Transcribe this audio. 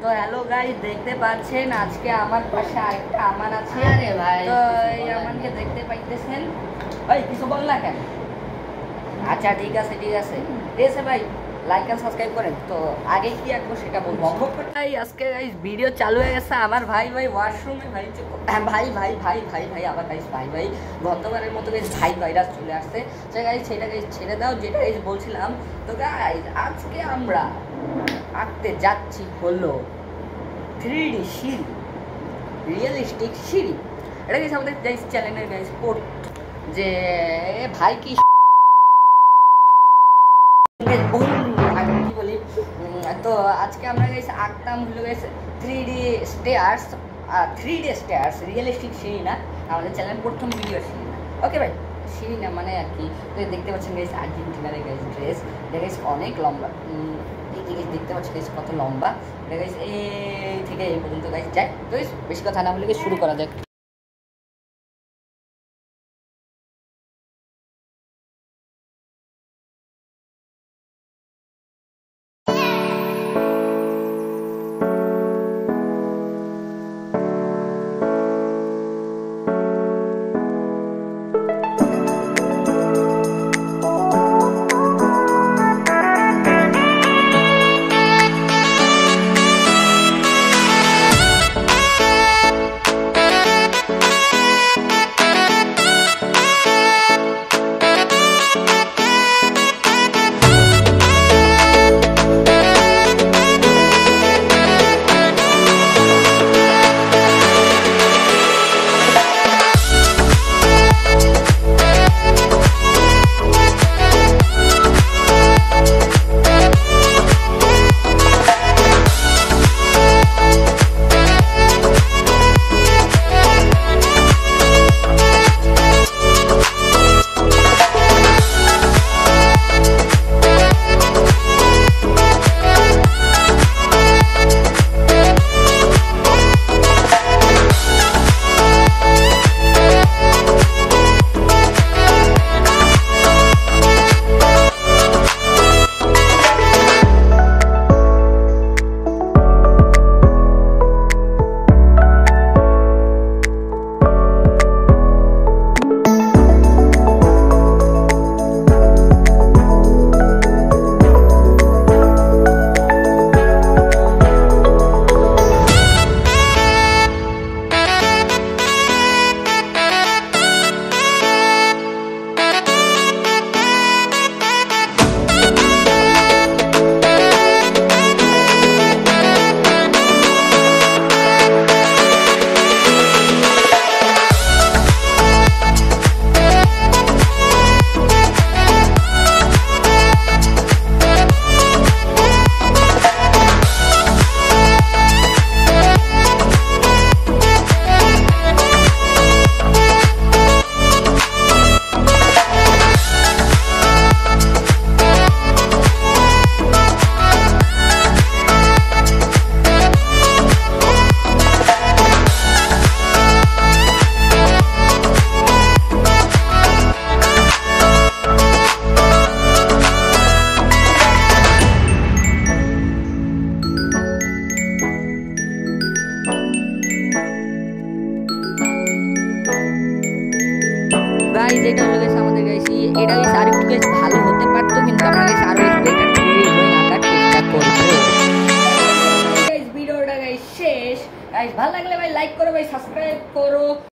তো hello guys, দেখতে পাচ্ছেন আজকে আমার পাশে আরেকটা আমান আছে। আরে ভাই, তো এই আমানকে দেখতে পাইতেছেন। ভাই কিছু বল না কেন? আচ্ছা ঠিক আছে এসে ভাই লাইক আর সাবস্ক্রাইব করেন। তো আগে কি আঁকবো সেটা বলবো। ভাই আজকে গাইস ভিডিও চালু হয়ে গেছে। আমার ভাই ওয়াশরুমে ভাই ভাই আবার গাইস ভাই গতবারের মতো গাইস ভাই ভাইরাস চলে আসছে। তো গাইস সেটা গাইস ছেড়ে দাও, যেটা গাইস বলছিলাম। তো গাইস আজকে আমরা আঁকতে যাচ্ছি হলো 3D সিঁড়ি, রিয়েলিস্টিক সিঁড়ি। এটা গাইস আমাদের গাইস চ্যানেলের গাইস পোর্ট যে ভাই কি বলি। তো আজকে আমরা গাইস আঁকতাম হলো গাইস 3D স্টেয়ার্স, রিয়েলিস্টিক সিঁড়ি না। আমাদের চ্যানেল প্রথম ভিডিও সিঁড়ি না, ওকে ভাই, সিঁড়ি না মানে আর কি। দেখতে পাচ্ছেন গাইস আর্জেন্টিনার গাইস ড্রেস, এটা গাইস অনেক লম্বা। দেখতে পাচ্ছি গাইস কত লম্বা এটা গাইস। এই থেকে এই পর্যন্ত গাইস যাই। তো বেশি কথা না বলে শুরু করা যাক। গাইস এটা হলো গাইস আমাদের গাইস, এটা গাইস আর একটু গাইস ভালো হতে পারতো, কিন্তু আমরা গাইস আরো বেটার ড্রয়িং আঁকার চেষ্টা করব। গাইস ভিডিওটা গাইস শেষ। গাইস ভালো লাগলে ভাই লাইক করো, ভাই সাবস্ক্রাইব করো।